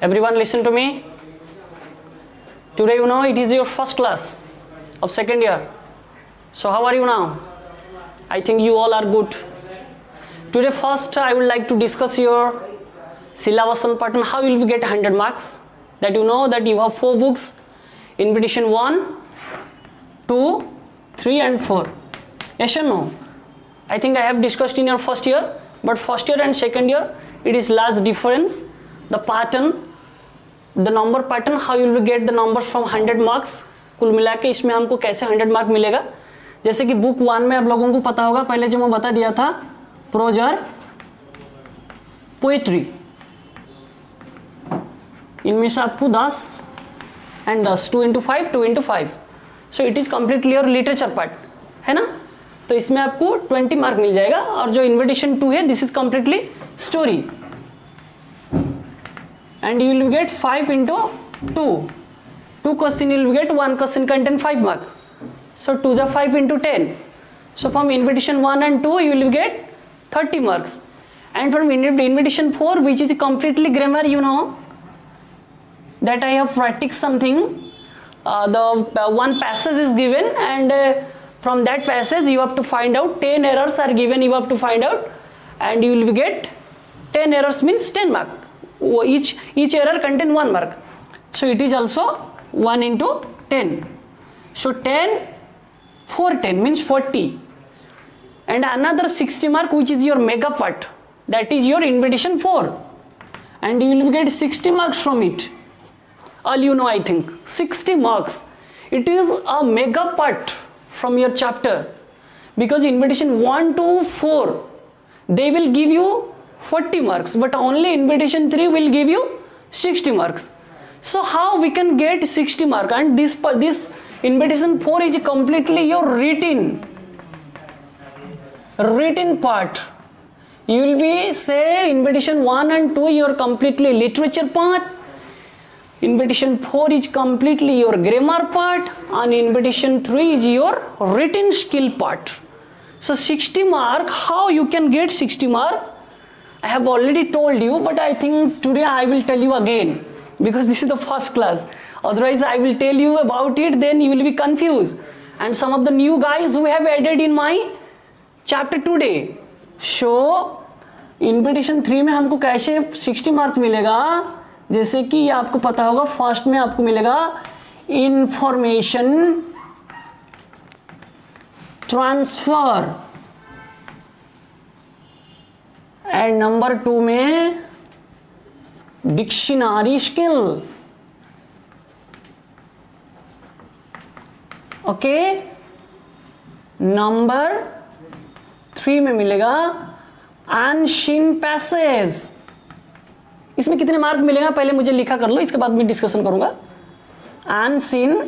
Everyone listen to me. Today it is your first class of second year. So how are you now? I think you all are good. Today first I would like to discuss your syllabus and pattern, how you will get 100 marks. That that you have 4 books, invitation 1, 2, 3 and 4. Yes or no? I think I have discussed in your first year, but first year and second year it is large difference. The pattern, the number pattern, how you will get the numbers from 100 marks. कुल मिला के इसमें हमको कैसे 100 mark मिलेगा. जैसे कि book 1 में आप लोगों को पता होगा, पहले जो मैं बता दिया था, प्रोज और पोएट्री, इनमें से आपको 10 and 10, 2 into 5, 2 into 5. So it is completely और लिटरेचर पार्ट है ना. तो इसमें आपको 20 मार्क मिल जाएगा. और जो इन्विटेशन 2 है, this is completely story and you will get 5 into 2 question, you will get 1 question contain 5 marks. So 2 is 5 into 10. So from invitation 1 and 2 you will get 30 marks. And from invitation 4, which is completely grammar, that I have practiced something. The one passage is given, and from that passage you have to find out 10 errors are given, you have to find out, and you will get 10 errors means 10 mark. Each error contain 1 mark. So it is also 1 into 10. So 10 4 10 means 40. And another 60 mark, which is your mega part, that is your invitation 4, and you will get 60 marks from it. All I think 60 marks. It is a mega part from your chapter, because invitation 1 to 4 they will give you 40 marks, but only invitation 3 will give you 60 marks. So how we can get 60 mark? And this invitation 4 is completely your written part. You will be say invitation 1 and 2 your completely literature part, invitation 4 is completely your grammar part, and invitation 3 is your written skill part. So 60 mark, how you can get 60 mark? I have already told you, but I think today I will tell you again, because this is the first class. Otherwise I will tell you about it, then you will be confused. And some of the new guys who have added in my chapter today. So invitation 3 में हमको कैसे 60 mark मिलेगा? जैसे कि ये आपको पता होगा, फर्स्ट में आपको मिलेगा इंफॉर्मेशन ट्रांसफर, एंड नंबर 2 में डिक्शनरी स्किल. ओके, नंबर 3 में मिलेगा अनसीन पैसेज. इसमें कितने मार्क मिलेगा पहले मुझे लिखा कर लो, इसके बाद मैं डिस्कशन करूंगा. Unseen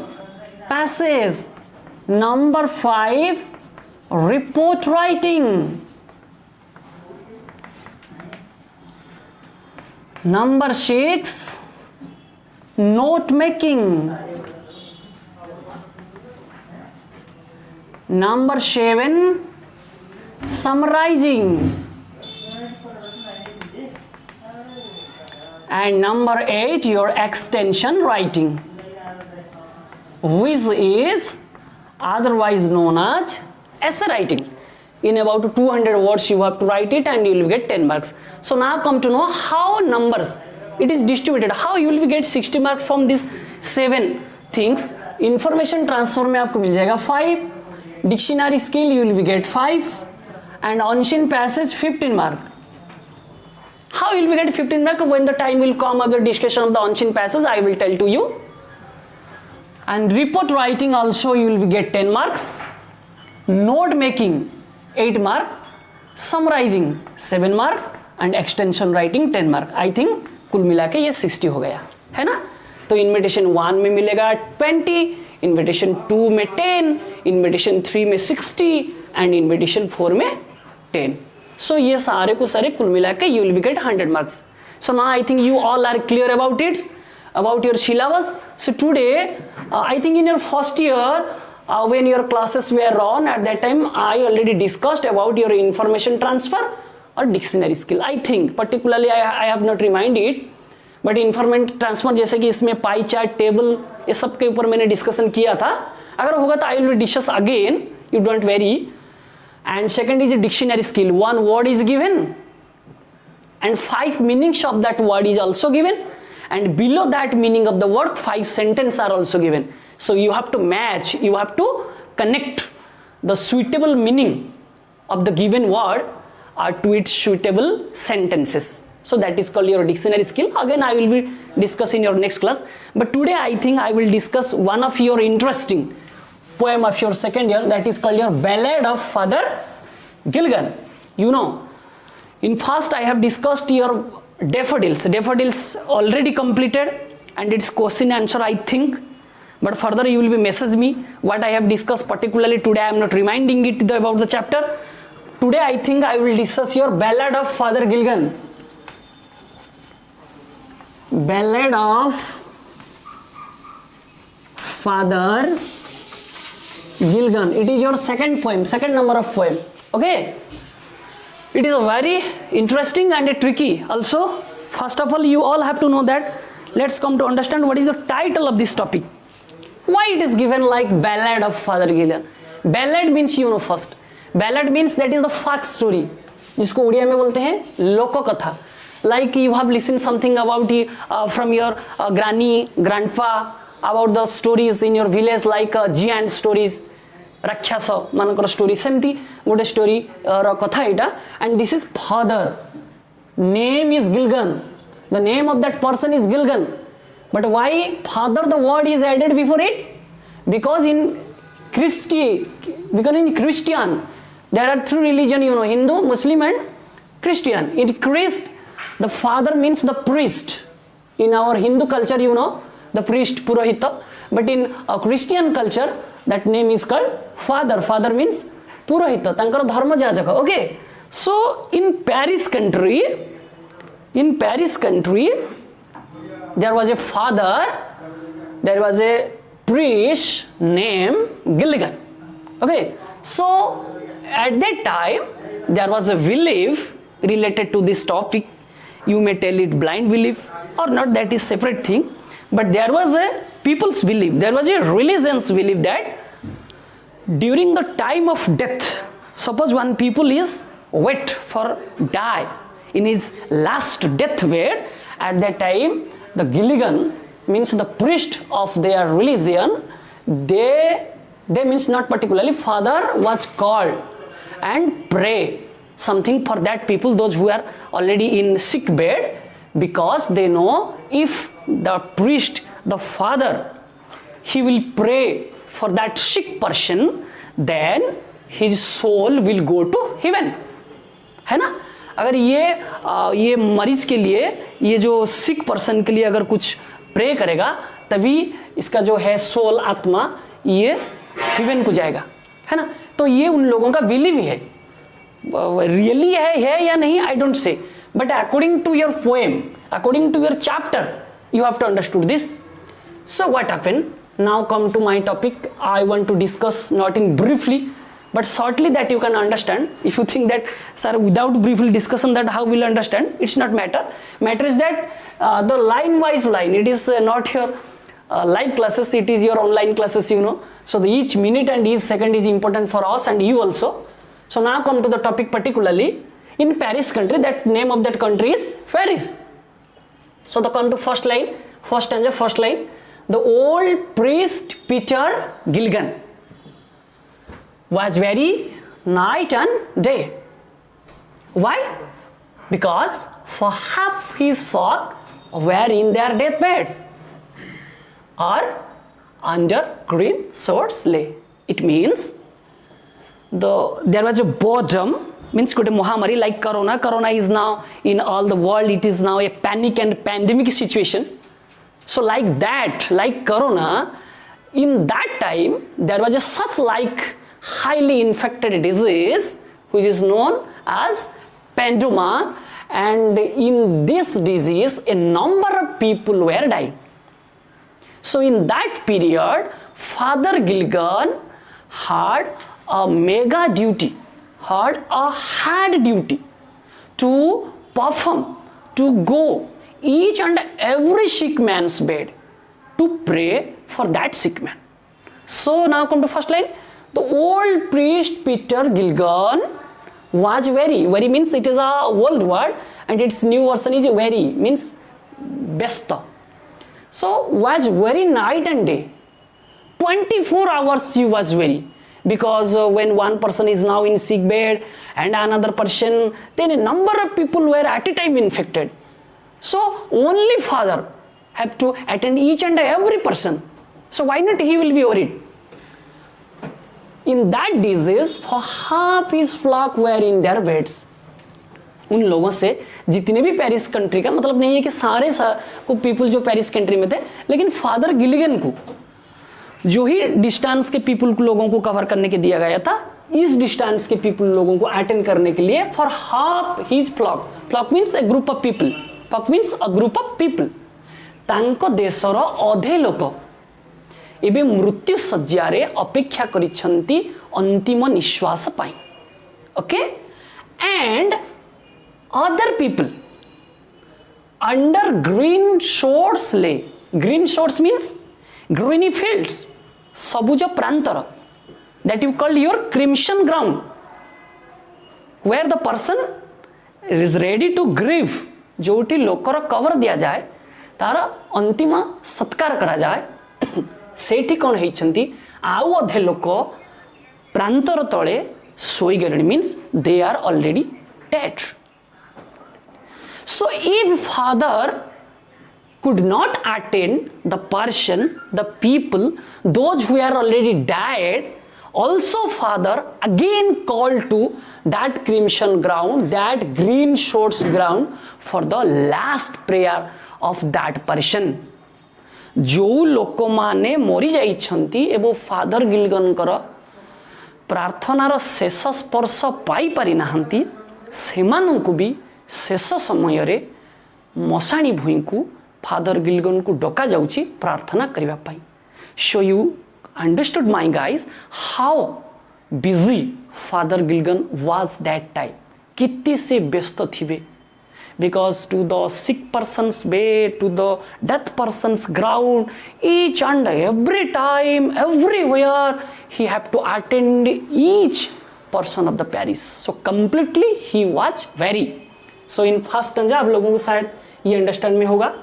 passage. Number 5 report writing. Number 6 note making. Number 7 summarizing. And number 8 your extension writing, which is otherwise known as essay writing. In about 200 words you have to write it, and you will get 10 marks. So now come to know how numbers it is distributed, how you will get 60 marks from these 7 things. Information transfer में आपको मिल जाएगा 5, dictionary skill you will get 5, and unseen passage 15 mark. How you will get 15 mark? When the time will come of the discussion of the unseen passage, I will tell to you. And report writing also you will get 10 marks. Note making 8 mark, summarizing 7 mark, and extension writing 10 mark. I think कुल मिला के ये 60 हो गया है ना. तो invitation 1 में मिलेगा 20, इन्विटेशन 2 में 10, इन्विटेशन 3 में 60, एंड इन्विटेशन 4 में 10. सो ये सारे को सारे कुल मिला के you will get 100 marks. So now I think you all are clear about it, about your syllabus. So today I think in your first year, when your classes were on, at that time I already discussed about your information transfer or dictionary skill. I think particularly I have not reminded it, but information transfer जैसे कि इसमें pie chart, table, ये सब के ऊपर मैंने discussion किया था. अगर होगा तो I will discuss again, you don't very. And second is dictionary skill. One word is given and 5 meanings of that word is also given, and below that meaning of the word 5 sentences are also given. So you have to match, you have to connect the suitable meaning of the given word to its suitable sentences. So that is called your dictionary skill. Again I will be discussing in your next class, but today I think I will discuss one of your interesting poem of your second year, that is called your Ballad of Father Gilgan. You know, in first I have discussed your daffodils. Daffodils already completed and its question answer I think, but further you will be message me what I have discussed particularly today. I am not reminding it about the chapter. Today I think I will discuss your Ballad of Father Gilgan. Ballad of Father Gilgan. It is your second poem, second number of poem. Okay. It is a very interesting and a tricky also. First of all, you all have to know that. Let's come to understand what is the title of this topic. Why it is given like Ballad of Father Gilgan. Ballad means, you know, first ballad means that is the folk story, जिसको उड़िया में बोलते हैं लोक कथा. Like you have listened something about from your granny, grandpa about the stories in your village, like giant stories, राक्षस मानकर story, सेमती गोटे स्टोरी कथा यहाँ. And this is father, name is Gilgan, the name of that person is Gilgan. But why father the word is added before it? Because in Christian there are 3 religion, you know, Hindu, Muslim and Christian. In Christ the father means the priest. In our Hindu culture, you know, the priest, purohita. But in Christian culture, that name is called father. Father means purohita, tankar dharma jajaka. Okay. So in Paris country, there was a father, there was a priest named Gilligan. Okay. So at that time, there was a belief related to this topic. You may tell it blind belief or not, that is separate thing. But there was a people's belief, there was a religion's belief that during the time of death, suppose one people is wait for die in his last death bed, at that time the Gilligan means the priest of their religion, they means not particularly father was called and pray something for that people, those who are already in sick bed, because they know if the priest, the father, he will pray for that sick person, then his soul will go to heaven. है ना? अगर ये मरीज के लिए, ये जो सिक person के लिए अगर कुछ प्रे करेगा, तभी इसका जो है सोल, आत्मा, ये हेवन को जाएगा, है ना? तो ये उन लोगों का बिलीव है. रियली है या नहीं, I don't say, but according to your poem, according to your chapter, you have to understood this. So what happened? Now come to my topic. I want to discuss not in briefly but shortly, that you can understand. If you think that sir without briefly discussion that how will understand, it's not matter. Matter is that the line wise line, it is not your live classes, it is your online classes, you know. So each minute and each second is important for us and you also. So now come to the topic particularly. In Paris country, that name of that country is Paris. So the come to first line, first stanza, first line. The old priest Peter Gilligan was very night and day. Why? Because for half his folk were in their deathbeds or under green swords lay. It means there was a boredom, means good Muhammad, like corona is now in all the world, it is now a panic and pandemic situation. So like that, like corona, in that time there was a such like highly infected disease which is known as pandema, and in this disease a number of people were dying. So in that period Father Gilligan had a mega duty, had a hard duty to perform, to go each and every sick man's bed to pray for that sick man. So now come to first line. The old priest Peter Gilgan was very means it is a old word and its new version is very means besta. So was very night and day, 24 hours he was very, because when one person is now in sick bed and another person, then a number of people were at a time infected. So only Father have to attend each and every person. So why not he will be worried? In that disease, for half his flock were in their beds. उन लोगों से जितने भी Paris country का, मतलब नहीं है कि सारे को पीपल जो पेरिस कंट्री में थे, लेकिन फादर गिलिगन को जो ही डिस्टेंस के पीपल को लोगों को कवर करने के दिया गया था, इस डिस्टेंस के पीपल लोगों को अटेंड करने के लिए for half his flock, flock means a group of people, flock means a group of people, तांको देशर अधे लोक एबे मृत्यु सज्जारे अपेक्षा करिछंती अंतिम निश्वास पाई. Okay, and other people under green shores ले. Green shores means greeny fields, सबुज प्रांतर, that you call your crimson ground, where the person is ready to grieve, जोटी लोकर कवर दिया जाए, तार अंतिम सत्कार करा जाए. सेठी कौन होइछंती आउ अधे लोक प्रांतर तळे सोई गलेनी, means they are already dead. So if Father could not attend the person, the people, those who are already died, also Father again called to that crimson ground, that green shorts ground for the last prayer of that person. जो लोक माने मरी जाइछंती एवं father गिलगन कर प्रार्थनार शेष स्पर्श पाई पारि नाहंती, सेमानंकु भी शेष समय रे मशाणी भूई को फादर गिलगन को डका जाउची प्रार्थना करिबा पाई. So you understood my guys how busy father Gilgan was that time. कितने से व्यस्त थिबे, because to the sick person's bed, to the death person's ground, each and every time, everywhere, he have to attend each person of the parish. So completely he was very. So in first stanza आप लोगों को शायद ये understand में होगा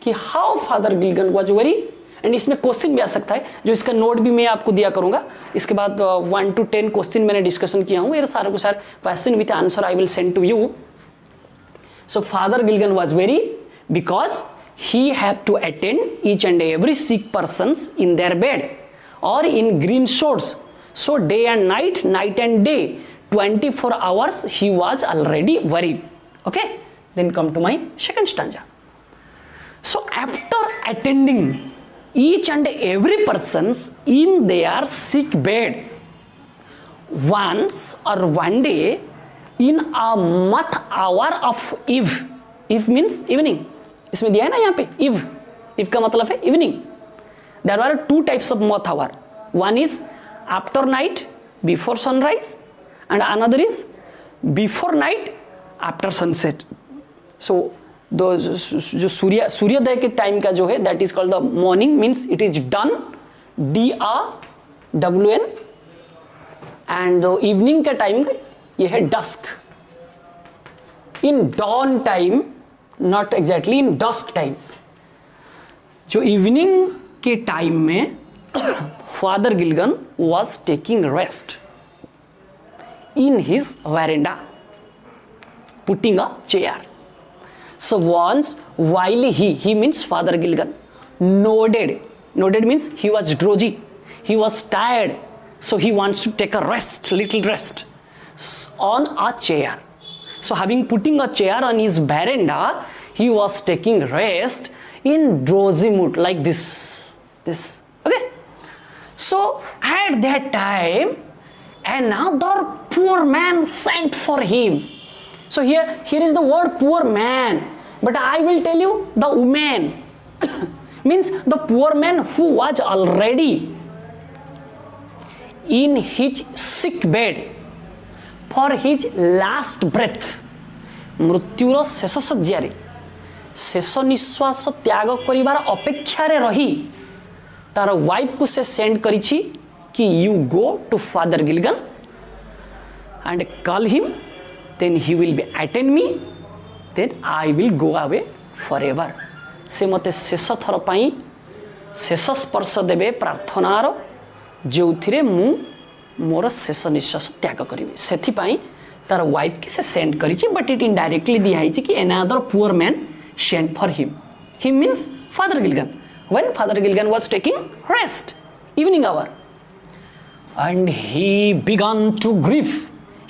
कि how Father Gilgan was very, and इसमें question भी आ सकता है, जो इसका नोट भी मैं आपको दिया करूंगा. इसके बाद 1 to 10 क्वेश्चन मैंने डिस्कशन किया हूँ, ये सारे को सारे question with answer I will send to you. So Father Gilgan was very, because he had to attend each and every sick persons in their bed or in green shorts. So day and night, night and day, 24 hours he was already worried. Okay, then come to my second stanza. So after attending each and every persons in their sick bed, once or one day, in a month hour of eve, eve means evening, इसमें दिया है ना यहाँ पे eve, eve का मतलब है evening. There were two types of month hour. One is after night before sunrise, and another is before night after sunset. So जो सूर्योदय के टाइम का जो है, that is called the morning, means it is done, DRWN, and the evening का time ये है dusk. In dawn time, not exactly in dusk time, जो इवनिंग के टाइम में father Gilgan was taking rest in his veranda, putting a chair. So once while he means father Gilgan nodded means he was drowsy, he was tired, so he wants to take a rest, little rest on a chair. So having putting a chair on his veranda, he was taking rest in drowsy mood like this. Okay. So at that time, another poor man sent for him. So here is the word poor man, but I will tell you the woman means the poor man who was already in his sick bed for his last breath, मृत्युर शेष सज्जारे शेष निश्वास त्याग करिवार अपेक्षार रही तार wife को से send करिछि कि you go to father Gilgan and call him, then he will be attend me, then I will go away forever. से मते शेष थर पाई शेष स्पर्श देवे प्रार्थनार जो थिरे मु मोर शेष निश्वास त्याग करी से तार वाइफ की से सेंड करिछि, बट इट इनडायरेक्टली दिया है कि another poor man send for him. Him means father Gilgan when Father Gilgan was taking rest, evening hour, and he began to grieve.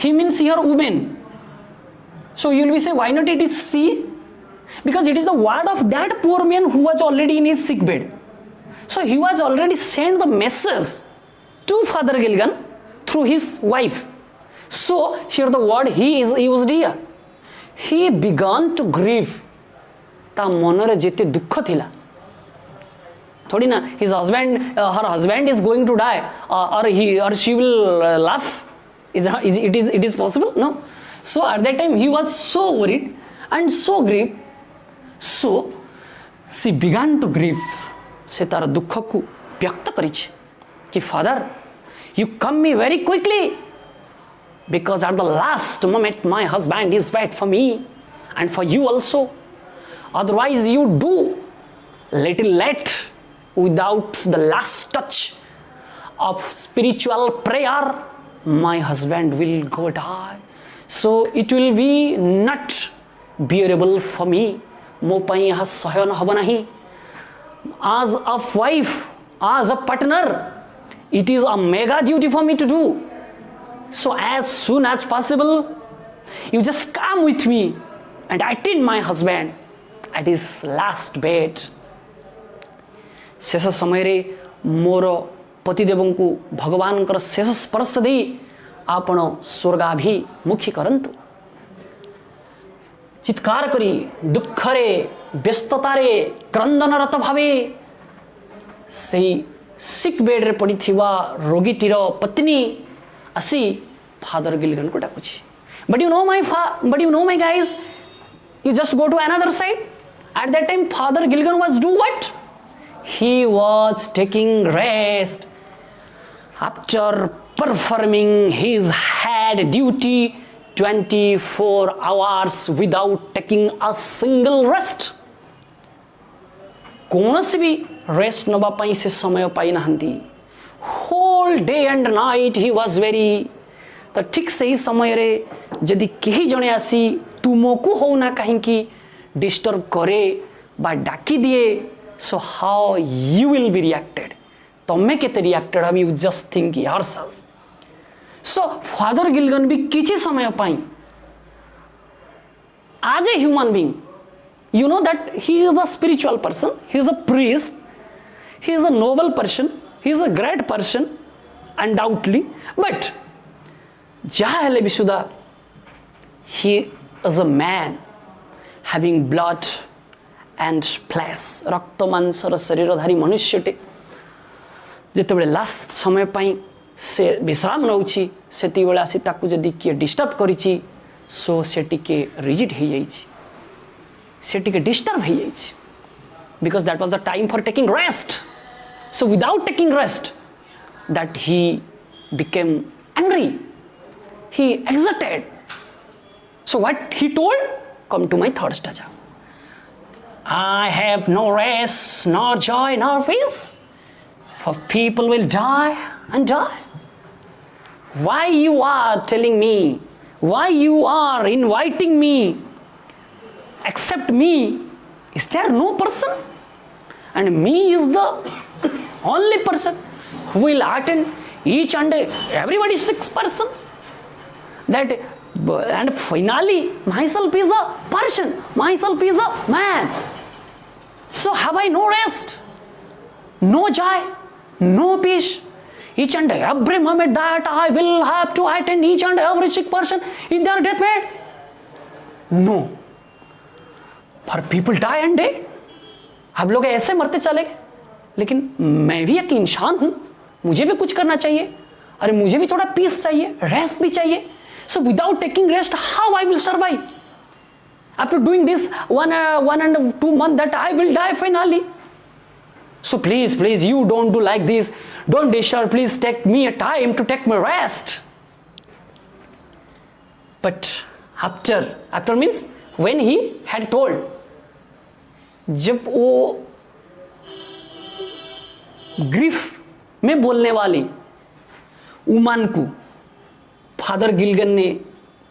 He means here woman. So you will be say, why not it is she? Because it is the word of that poor man who was already in his sick bed. So he was already sent the message to Father Gilgan through his wife. So here the word he is used here. He began to grieve. ता मनरे जेते दुख थिला, थोड़ी ना his husband, her husband is going to die, or he or she will laugh. It is possible? No. So at that time he was so worried and so grieved. So she began to grieve. से तार दुख को व्यक्त करिछि कि father you come me very quickly because at the last moment my husband is wait for me and for you also. Otherwise you do little late without the last touch of spiritual prayer, my husband will go die. So it will be not bearable for me. मो पाई यहाँ सहन hub नहीं. As a wife, as a partner, it is a mega duty for me to do. So as soon as possible, you just come with me and attend my husband at his last bed. शेष समय रे मोर पतिदेव को भगवान कर शेष स्पर्श दे आपण स्वर्गाभिमुखी करंतु। चित्कार करी दुखरे व्यस्ततारे क्रंदनरत भावे से सिक बेड रे पड़ी थिवा रोगीटीर पत्नी आसी फादर गिलगन को डाकुछि। But you know my guys, you just go to another side. At that time Father Gilgan was do what? He was taking rest after performing his head duty 24 hours without taking a single rest. कौनसी भी rest नबा पाई से समय पाई नहंती. Whole day and night he was very. तो ठीक से ही समय रे जदि केही जणे आसी तुमको हो ना कहीं डिस्टर्ब करे बा डाकी दिए, so how you will be reacted? तमे केते reacted hmm, you just think yourself. So father Gilgan भी किछि समय पाई as a human being, you know that he is a spiritual person, he is a priest, he is a noble person, he is a great person undoubtedly, but jaha hele bisuda he is a man having blood and flesh, रक्त मांसर शरीरधारी मनुष्यटे जिते last समय पाई से विश्राम नौछि सेति बेला आसी ताकू जदि किए डिस्टर्ब करिछि सो से टिके रिजिड हो जाइछि, से टिके डिस्टर्ब हो जाइछि, because that was the time for taking rest. So without taking rest, that he became angry, he exulted. So what he told? Come to my third stanza. I have no rest, nor joy, nor peace, for people will die and die. Why you are telling me? Why you are inviting me? Except me, is there no person? And me is the only person who will attend each and everybody 6 person. That and finally myself is a person, myself is a man. So have I no rest, no joy, no peace? Each and every moment that I will have to attend each and every sick person in their deathbed? No. For people die and die. आप लोग ऐसे मरते चले गए, लेकिन मैं भी एक इंसान हूं, मुझे भी कुछ करना चाहिए. अरे मुझे भी थोड़ा पीस चाहिए, रेस्ट भी चाहिए. So without taking rest, how I will survive? after doing this 1 and 2 months that I will die finally. So please, you don't do like this. Don't disturb. Please take me a time to take my rest. But after means when he had told, जब वो grief में बोलने वाली उमान को father गिलगन ने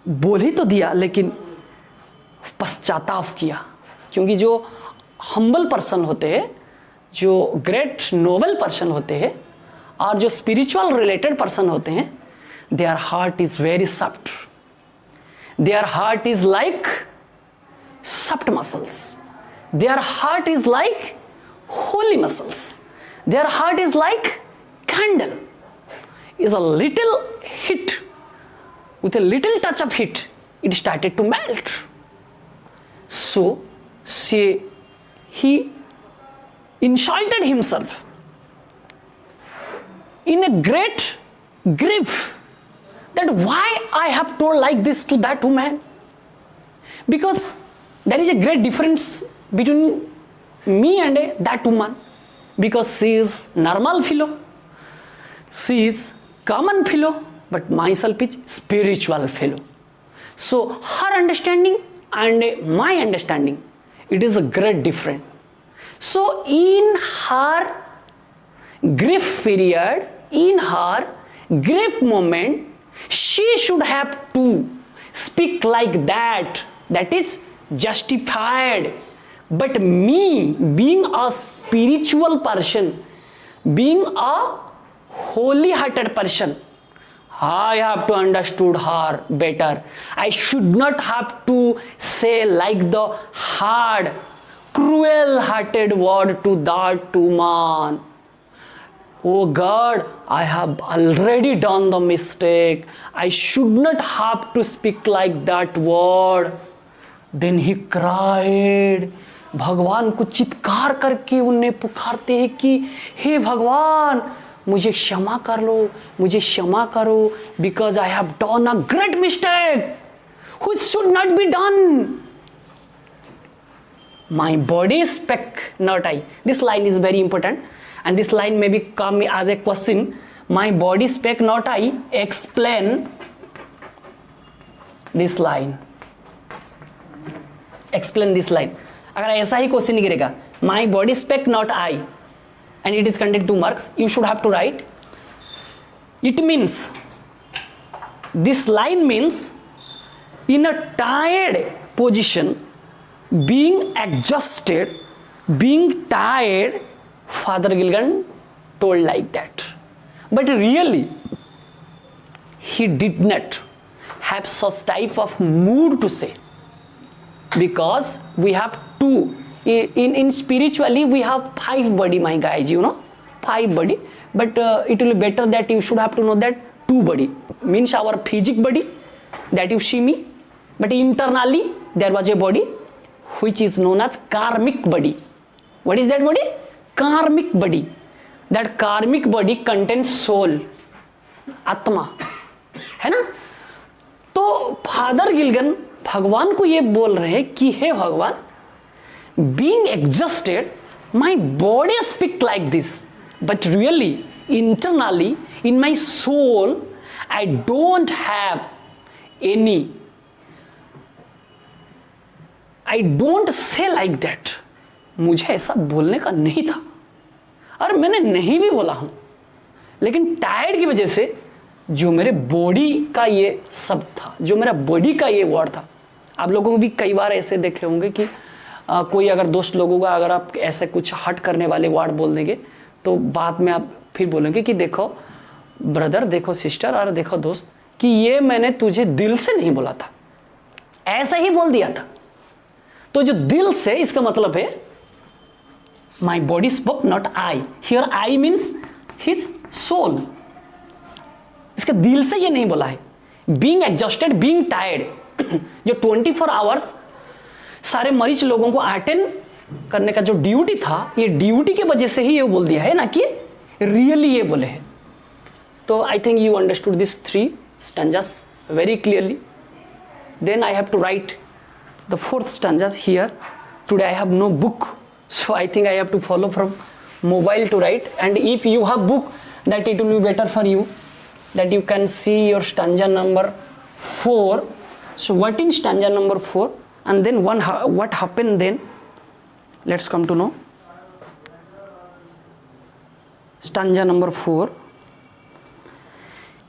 बोल ही तो दिया, लेकिन पश्चाताप किया, क्योंकि जो हम्बल पर्सन होते हैं, जो ग्रेट नोबल पर्सन होते हैं और जो स्पिरिचुअल रिलेटेड पर्सन होते हैं, their heart is very soft, their heart is like soft muscles, their heart is like holy muscles, their heart is like candle, is a little hit, with a little touch of heat, it started to melt. So he insulted himself in a great grief that why I have told like this to that woman, because there is a great difference between me and that woman, because she is normal fellow, she is common fellow, but myself is spiritual fellow. So her understanding and my understanding, it is a great difference. So in her grief period, in her grief moment, she should have to speak like that, that is justified. But me, being a spiritual person, being a holy hearted person, I have to understood her better. I should not have to say like the hard, cruel hearted word to that woman. Oh God, I have already done the mistake. I should not have to speak like that word. Then he cried. भगवान को चित्कार करके उन्हें पुकारते हैं कि हे भगवान, मुझे क्षमा कर लो, मुझे क्षमा करो, because I have done a great mistake which should not be done. My body spake, not I. This line is very important, and this line may be come as a question. My body spake, not I. Explain this line. Explain this line. अगर ऐसा ही question गिरेगा, my body spake, not I, and it is contained 2 marks, you should have to write. It means, this line means, in a tired position, being exhausted, being tired, Father Gilgan told like that. But really, he did not have such type of mood to say, because we have two. In spiritually we have 5 body, my guys, 5 body, but it will be better that you should have to know that 2 body means our physic body that you see me, but internally there was a body which is known as karmic body. What is that body? Karmic body. That karmic body contains soul, आत्मा, है ना? तो father गिलगन भगवान को ये बोल रहे हैं कि हे भगवान, being exhausted, my body speaks like this, but really, internally, in my soul, I don't have any, I don't say like that. मुझे ऐसा बोलने का नहीं था, और मैंने नहीं भी बोला हूं, लेकिन टायर्ड की वजह से जो मेरे बॉडी का ये शब्द था, जो मेरा बॉडी का ये वर्ड था, आप लोगों को भी कई बार ऐसे देखे होंगे कि कोई अगर दोस्त लोगों का अगर आप ऐसे कुछ हट करने वाले वर्ड बोल देंगे, तो बाद में आप फिर बोलेंगे कि देखो ब्रदर, देखो सिस्टर, और देखो दोस्त, कि ये मैंने तुझे दिल से नहीं बोला था, ऐसा ही बोल दिया था. तो जो दिल से, इसका मतलब है my body spoke, not I. Here I means his soul. इसका दिल से ये नहीं बोला है. बीइंग एग्जॉस्टेड, बीइंग टायर्ड, जो 24 आवर्स सारे मरीज लोगों को अटेंड करने का जो ड्यूटी था, ये ड्यूटी के वजह से ही ये बोल दिया है, ना कि रियली ये बोले हैं. तो I think you understood this 3 stanzas very clearly. Then I have to write the fourth stanza here. Today I have no book, so I think I have to follow from mobile to write, and if you have book, that it will be better for you, that you can see your stanza number 4. So what in stanza number 4, and then what happened then, let's come to know. Stanza number 4,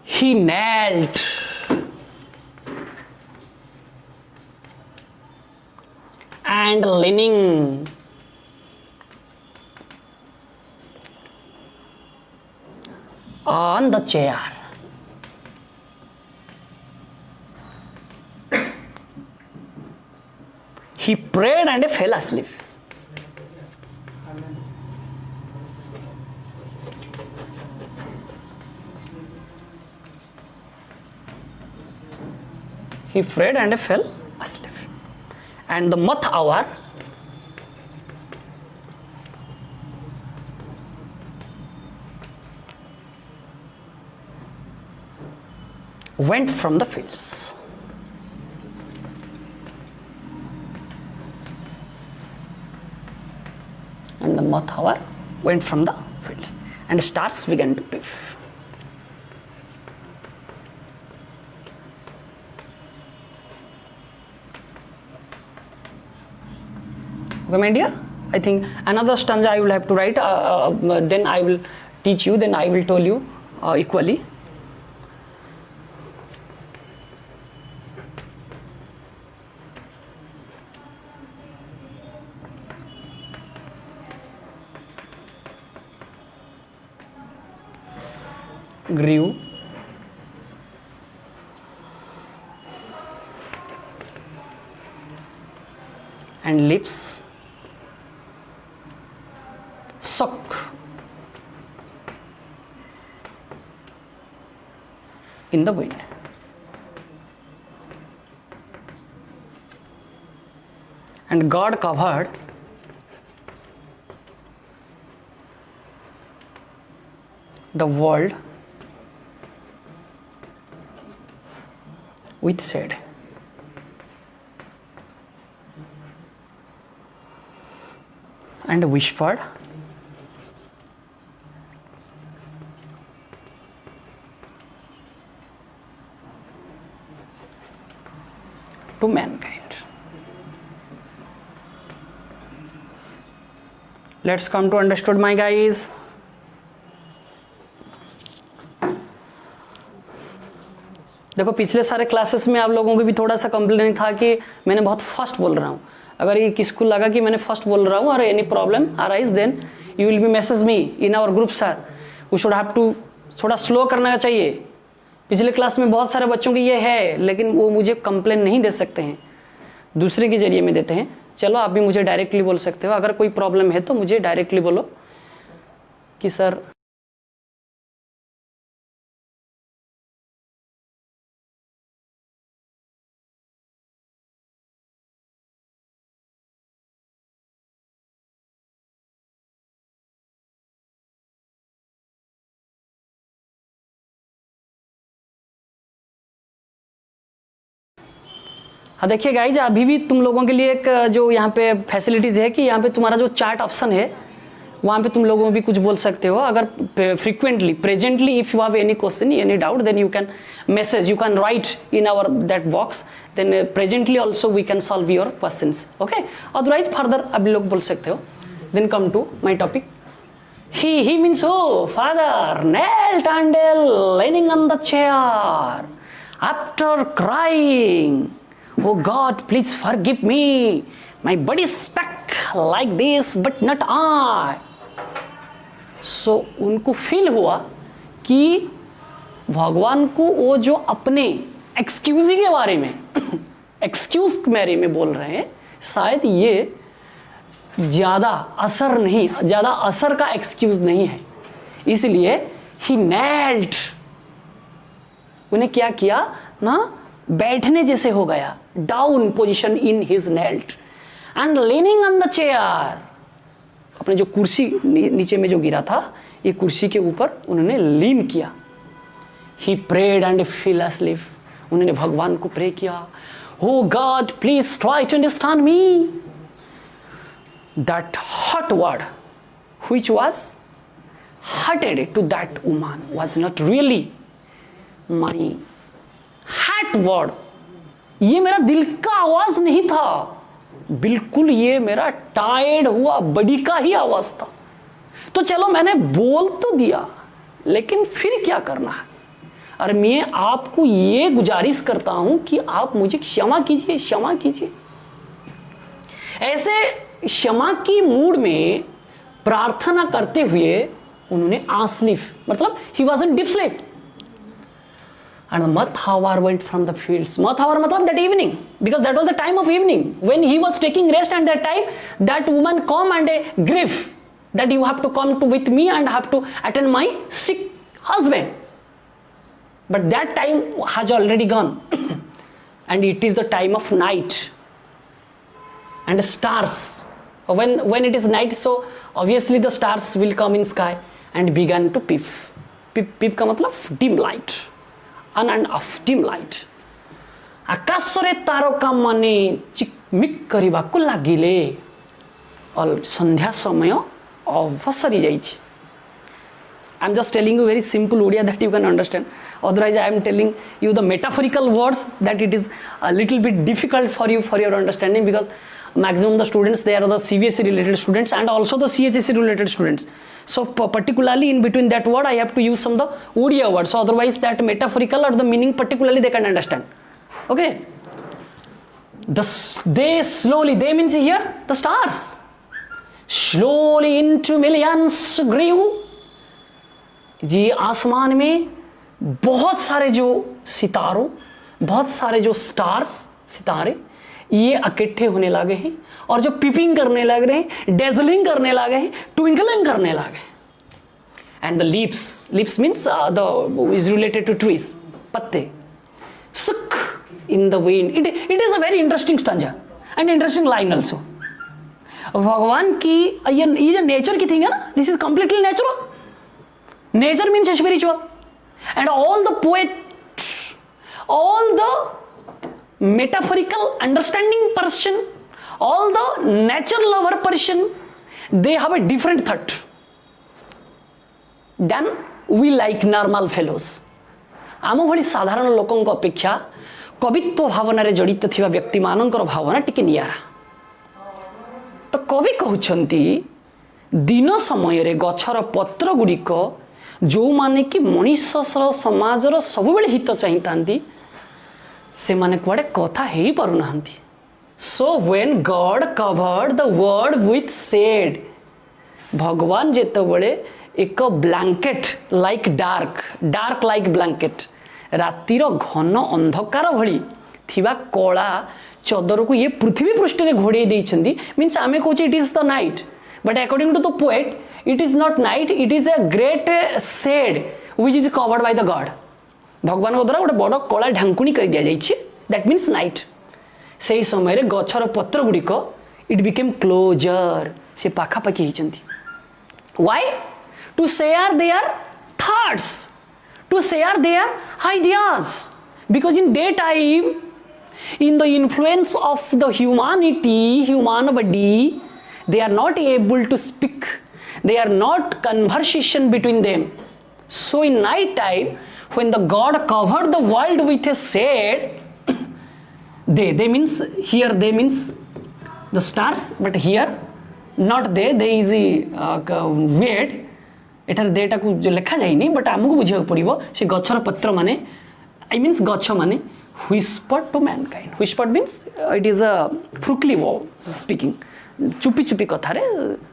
he knelt and leaning on the chair, he prayed and fell asleep. He prayed and fell asleep. And the math hour went from the fields. And the math hour went from the fields, and stars began to peep. Okay, my dear, I think another stanza I will have to write, then I will teach you, then I will tell you equally. Grew and lips suck in the wind. And God covered the world with shade. And whispered to mankind. Let's come to understood, my guys. देखो पिछले सारे classes में आप लोगों को भी थोड़ा सा कंप्लेन था कि मैंने बहुत फास्ट बोल रहा हूँ. अगर ये किसको लगा कि मैंने फास्ट बोल रहा हूँ और any problem arise, then you will be message me in our group. Sir we should have to थोड़ा स्लो करना चाहिए. पिछले क्लास में बहुत सारे बच्चों की ये है, लेकिन वो मुझे कंप्लेन नहीं दे सकते हैं, दूसरे के जरिए में देते हैं. चलो आप भी मुझे डायरेक्टली बोल सकते हो. अगर कोई प्रॉब्लम है तो मुझे डायरेक्टली बोलो कि सर हाँ देखिए गाइज, अभी भी तुम लोगों के लिए एक जो यहाँ पे फैसिलिटीज़ है कि यहाँ पे तुम्हारा जो चैट ऑप्शन है वहाँ पे तुम लोगों भी कुछ बोल सकते हो. अगर frequently presently if you have any question any doubt then you can message, you can write in our that box, then presently also we can solve your questions. Okay, otherwise further अभी लोग बोल सकते हो. Then come to my topic. He means, oh, father knelt and leaning on the chair after crying, oh God, please forgive me. My body spake like this, but not I. So उनको feel हुआ कि भगवान को वो जो अपने excuse के बारे में एक्सक्यूज के बारे में बोल रहे हैं, शायद ये ज़्यादा असर का एक्सक्यूज नहीं है. इसलिए ही नेल्ट, उन्हें क्या किया ना, बैठने जैसे हो गया, down position in his knelt and leaning on the chair. अपने जो कुर्सी नीचे में जो गिरा था, ये कुर्सी के ऊपर उन्होंने लीन किया. He prayed and fell asleep, उन्होंने भगवान को प्रे किया. Oh God, please try to understand me. That hot word which was hearted to that woman was not really my heart word. ये मेरा दिल का आवाज नहीं था, बिल्कुल ये मेरा टायर्ड हुआ बॉडी का ही आवाज था। तो चलो मैंने बोल तो दिया, लेकिन फिर क्या करना है। और मैं आपको ये गुजारिश करता हूं कि आप मुझे क्षमा कीजिए, क्षमा कीजिए। ऐसे क्षमा की मूड में प्रार्थना करते हुए उन्होंने आसलीफ, मतलब he was in deep sleep. And Mathawar went from the fields. Mathawar matlab that evening, because that was the time of evening when he was taking rest, and that time that woman come and a grief that you have to come to with me and have to attend my sick husband. But that time has already gone and it is the time of night and stars. When it is night, so obviously the stars will come in sky and began to peep. Peep का मतलब dim light. On and off dim light. आकाशरे तारका माने चिकमिक करिबाकु लागिले। और संध्या समय अवसरी जाइछि। I'm just telling you very simple Odia that you can understand. Otherwise, I am telling you the metaphorical words that it is a little bit difficult for you for your understanding, because maximum the students, they are the CBSE related students and also the CHSE related students. So particularly in between that word, I have to use some of the Odia words. So otherwise, that metaphorical or the meaning particularly they can understand. Okay. They slowly, they means here the stars, slowly into millions grew. जी आसमान में बहुत सारे जो सितारों, बहुत सारे जो stars, सितारे, ये इकट्ठे होने लगे हैं और जो पिपिंग करने लग रहे हैं, डेजलिंग करने लगे हैं, ट्विंकलिंग करने लगे। And the leaves means the is related to trees, पत्ते, shook in the wind. It is a very interesting stanza and interesting line also. भगवान की ये जो नेचर की थिंग है ना, this is completely natural. Nature means spiritual, and all the poet, all the metaphorical understanding person, all the nature lover person, they have a different thought than we like normal fellows. आम भली साधारण लोकों अपेक्षा कवित्व भावना जड़ित थिबा व्यक्ति मानकर भावना टिके नियारा। तो कवि कहउछंती दिन समय रे गछर पत्र गुड़िक जो माने कि मनुष्य समाजर सब बेले हित चाहिए से माने कुआडे कथा हेई पारु नाहंती। So when God covered the world with shade, भगवान जेतेबेले एक blanket like dark like blanket, रातिर घन अंधकार भली थिबा कला चदर को ये पृथ्वी पृष्ठ रे घोड़े देइछंती। मीन्स आमे कहूचे it is the night, but according to the poet it is not night, it is a great shade which is covered by the god. भगवान को द्वारा गोटे बड़ कला ढांकुणी कर दिया जाइछि, that means night. सेही समय रे गछर पत्र गुड़िक it became closer, से पाखा पाखी हिचंती। why? to share their thoughts, to share their ideas, because in daytime, in the influence of the human body, they are not able to speak, they are not conversation between them. So in night time, when the god covered the world with a shade, they means here, they means the stars, but here not they is weird एटार देटा को जो लिखा जाइनी, but आमको बुझा पड़ो से गछर पत्र माने, आई मीन्स गछ माने whispered to mankind. Whispered means it is a fruitly speaking, चुपी चुपी कथारे,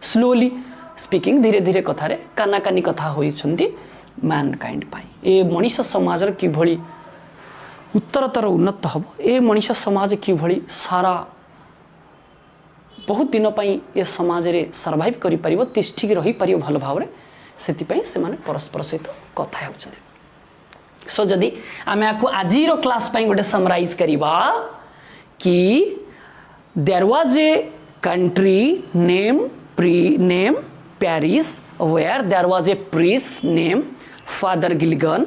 स्लोली स्पीकिंग, धीरे धीरे कथारे कानाकानी कथा होइछंती मैनकाइंड पाई। ए मनुष्य समाज कि भली उत्तरतर उन्नत हम, ए मनुष्य समाज कि भली सारा बहुत दिन पाई ए समाज रे सर्वाइव करि परिबो, तिष्ठिक रही परिबो भल भावरे, सेति पई से माने परस्पर सहित कथा होउछंती। सो जदि आमे आकु आजीर क्लास पाई गोटे समराइज करिबा कि there was a country named Paris, where there was a priest named Father Gilligan,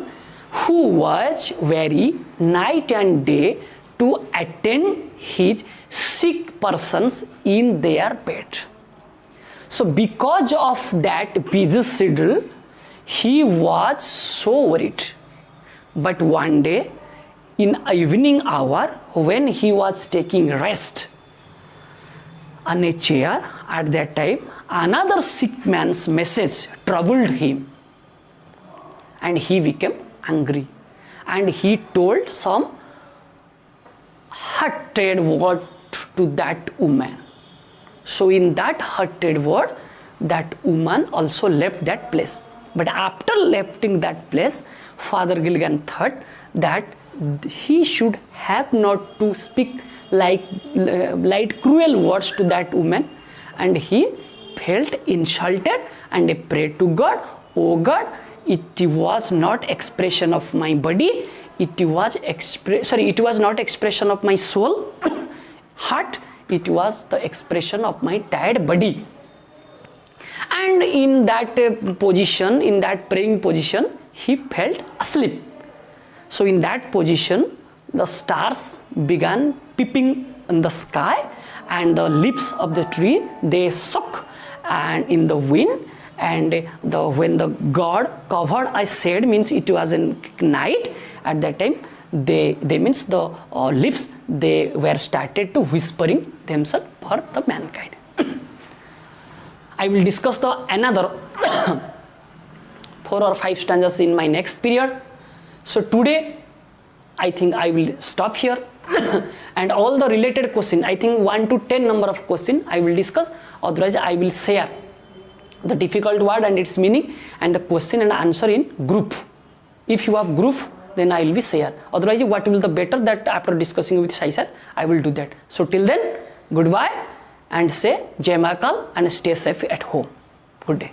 who was very night and day to attend his sick persons in their bed. So because of that busy schedule, he was so worried. But one day in evening hour, when he was taking rest on a chair, at that time another sick man's message troubled him, and he became angry, and he told some hurted word to that woman. So in that hurted word, that woman also left that place. But after leaving that place, Father Gilligan thought that he should have not to speak like cruel words to that woman, and he felt insulted and he prayed to God, "Oh God, it was not expression of my body, it was not expression of my soul, heart, it was the expression of my tired body." And in that position, in that praying position, he felt asleep. So in that position, the stars began peeping in the sky, and the leaves of the tree, they shook and in the wind, and when the God covered, I said, means it was in night. At that time, they means the leaves, they were started to whispering themselves for the mankind. I will discuss the another 4 or 5 stanzas in my next period. So today I think I will stop here. And all the related question, I think 1 to 10 number of question I will discuss. Otherwise I will share the difficult word and its meaning and the question and answer in group. If you have group, then I will be share. Otherwise, what will the better that after discussing with Sai sir, I will do that. So till then, goodbye, and say Jai Mahakal and stay safe at home. Good day.